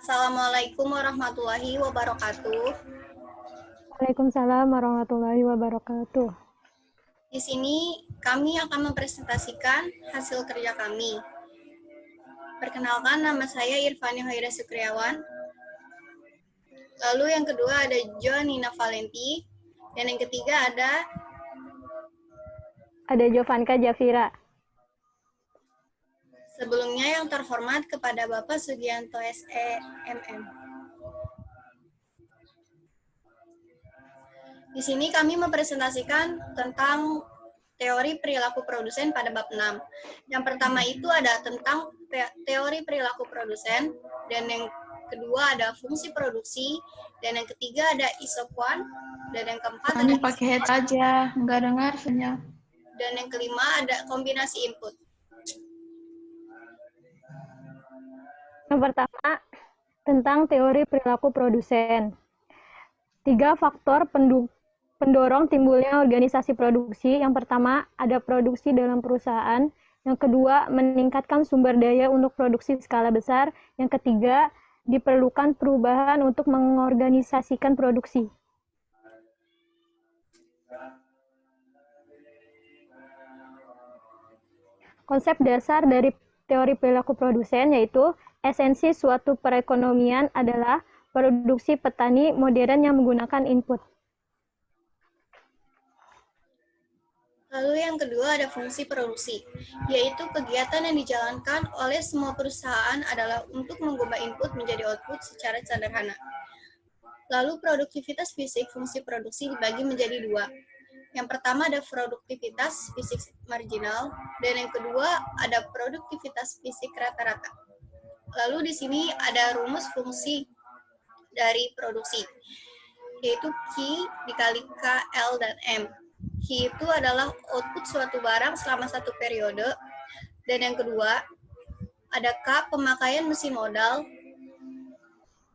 Assalamualaikum warahmatullahi wabarakatuh. Waalaikumsalam warahmatullahi wabarakatuh. Di sini kami akan mempresentasikan hasil kerja kami. Perkenalkan, nama saya Irfani Hoira Sukriawan. Lalu yang kedua ada Jonina Valenti. Dan yang ketiga Ada Jovanka Jafira. sebelumnya yang terhormat kepada Bapak Sugianto SEMM. Di sini kami mempresentasikan tentang teori perilaku produsen pada bab 6. Yang pertama itu ada tentang teori perilaku produsen, dan yang kedua ada fungsi produksi, dan yang ketiga ada isoquant, dan yang keempat Hanya pakai head aja, nggak dengar sinyal. Dan yang kelima ada kombinasi input. Yang pertama, tentang teori perilaku produsen. 3 faktor pendorong timbulnya organisasi produksi. Yang pertama, ada produksi dalam perusahaan. Yang kedua, meningkatkan sumber daya untuk produksi skala besar. Yang ketiga, diperlukan perubahan untuk mengorganisasikan produksi. Konsep dasar dari teori perilaku produsen yaitu esensi suatu perekonomian adalah produksi petani modern yang menggunakan input. Lalu yang kedua ada fungsi produksi, yaitu kegiatan yang dijalankan oleh semua perusahaan adalah untuk mengubah input menjadi output secara sederhana. Lalu produktivitas fisik fungsi produksi dibagi menjadi dua. Yang pertama ada produktivitas fisik marginal, dan yang kedua ada produktivitas fisik rata-rata. Lalu di sini ada rumus fungsi dari produksi, yaitu Q dikali K, L, dan M. Q itu adalah output suatu barang selama satu periode, dan yang kedua ada K, pemakaian mesin modal,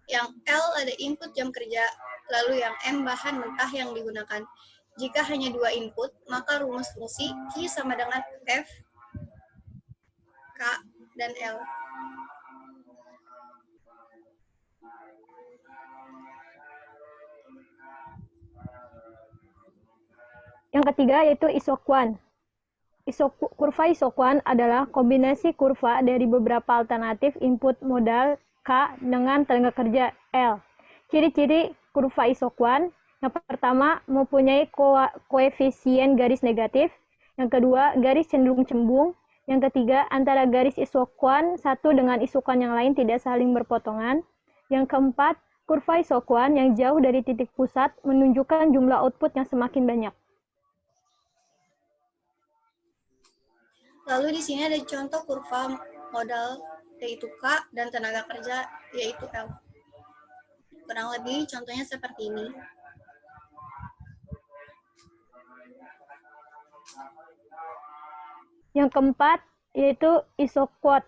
yang L ada input jam kerja, lalu yang M bahan mentah yang digunakan. Jika hanya dua input, maka rumus fungsi Q sama dengan F, K, dan L. Yang ketiga yaitu isoquant. Kurva isoquant adalah kombinasi kurva dari beberapa alternatif input modal K dengan tenaga kerja L. Ciri-ciri kurva isoquant: yang pertama, mempunyai koefisien garis negatif. Yang kedua, garis cenderung cembung. Yang ketiga, antara garis isoquant satu dengan isoquant yang lain tidak saling berpotongan. Yang keempat, kurva isoquant yang jauh dari titik pusat menunjukkan jumlah output yang semakin banyak. Lalu di sini ada contoh kurva modal yaitu K dan tenaga kerja yaitu L. Kurang lebih contohnya seperti ini. Yang keempat yaitu isoquant.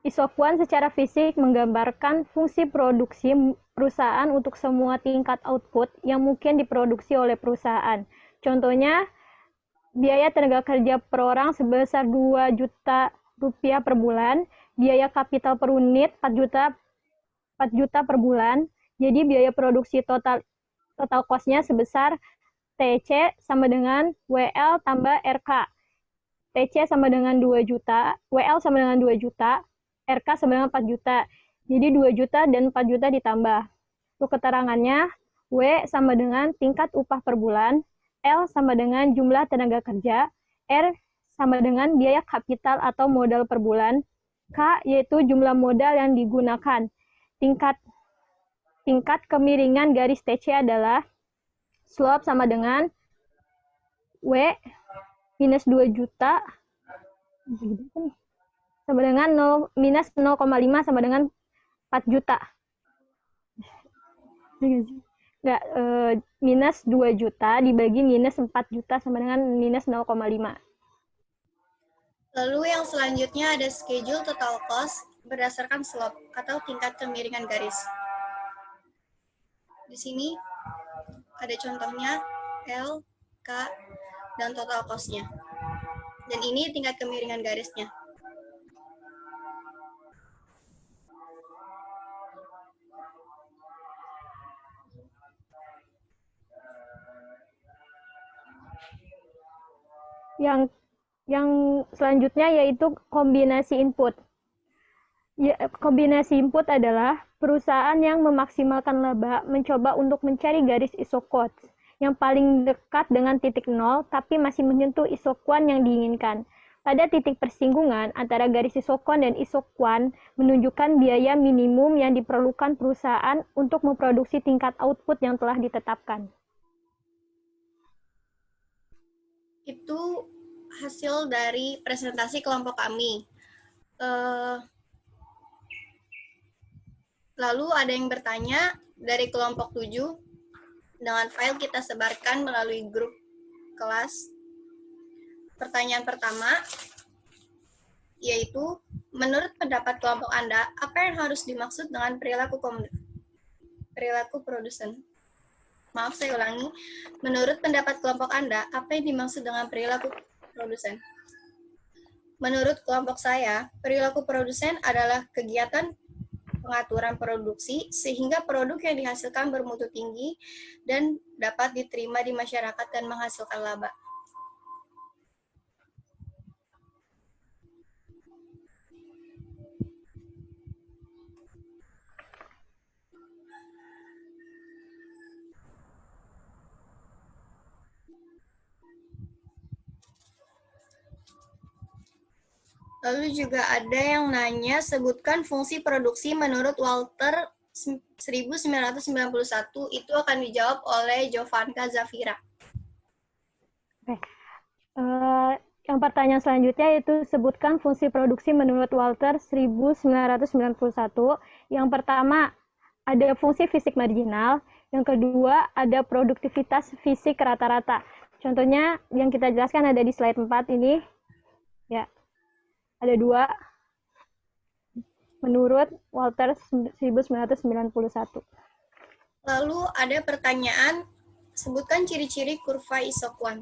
Isoquant secara fisik menggambarkan fungsi produksi perusahaan untuk semua tingkat output yang mungkin diproduksi oleh perusahaan. Contohnya, biaya tenaga kerja per orang sebesar 2 juta rupiah per bulan, biaya kapital per unit 4 juta per bulan. Jadi biaya produksi total cost-nya sebesar TC sama dengan WL tambah RK. TC sama dengan 2 juta, WL sama dengan 2 juta, RK sama dengan 4 juta. Jadi 2 juta dan 4 juta ditambah. Untuk keterangannya, W sama dengan tingkat upah per bulan, L sama dengan jumlah tenaga kerja, R sama dengan biaya kapital atau modal per bulan, K yaitu jumlah modal yang digunakan. Tingkat kemiringan garis TC adalah slope sama dengan W minus 2 juta sama dengan minus 0,5 sama dengan 4 juta. Minus 2 juta dibagi minus 4 juta sama dengan minus 0,5. Lalu yang selanjutnya ada schedule total cost berdasarkan slope atau tingkat kemiringan garis. Di sini ada contohnya L, K, dan total cost-nya. Dan ini tingkat kemiringan garisnya. Yang yang selanjutnya yaitu kombinasi input. Ya, kombinasi input adalah perusahaan yang memaksimalkan laba mencoba untuk mencari garis isoquants yang paling dekat dengan titik nol tapi masih menyentuh isoquant yang diinginkan. Pada titik persinggungan antara garis isoquant dan isoquant menunjukkan biaya minimum yang diperlukan perusahaan untuk memproduksi tingkat output yang telah ditetapkan. Itu hasil dari presentasi kelompok kami. Lalu ada yang bertanya dari kelompok 7 dengan file kita sebarkan melalui grup kelas. Pertanyaan pertama yaitu, menurut pendapat kelompok Anda, apa yang harus dimaksud dengan perilaku produsen? Maaf, saya ulangi. Menurut pendapat kelompok Anda, apa yang dimaksud dengan perilaku produsen? Menurut kelompok saya, perilaku produsen adalah kegiatan pengaturan produksi sehingga produk yang dihasilkan bermutu tinggi dan dapat diterima di masyarakat dan menghasilkan laba. Lalu juga ada yang nanya, sebutkan fungsi produksi menurut Walter 1991, itu akan dijawab oleh Jovanka Zafira. Oke. Yang pertanyaan selanjutnya yaitu sebutkan fungsi produksi menurut Walter 1991. Yang pertama ada fungsi fisik marginal, yang kedua ada produktivitas fisik rata-rata. Contohnya yang kita jelaskan ada di slide 4 ini. Ya. Ada 2 menurut Walter 1991. Lalu ada pertanyaan, sebutkan ciri-ciri kurva isoquant.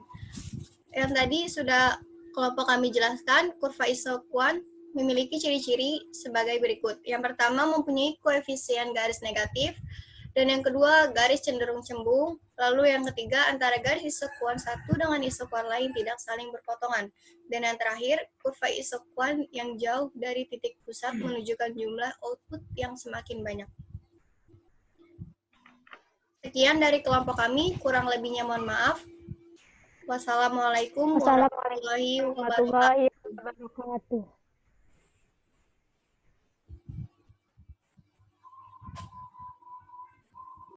Yang tadi sudah kelompok kami jelaskan, kurva isoquant memiliki ciri-ciri sebagai berikut. Yang pertama, mempunyai koefisien garis negatif, dan yang kedua, garis cenderung cembung. Lalu yang ketiga, antara garis isoquant satu dengan isoquant lain tidak saling berpotongan. Dan yang terakhir, kurva isoquant yang jauh dari titik pusat menunjukkan jumlah output yang semakin banyak. Sekian dari kelompok kami, kurang lebihnya mohon maaf. Wassalamualaikum warahmatullahi wabarakatuh.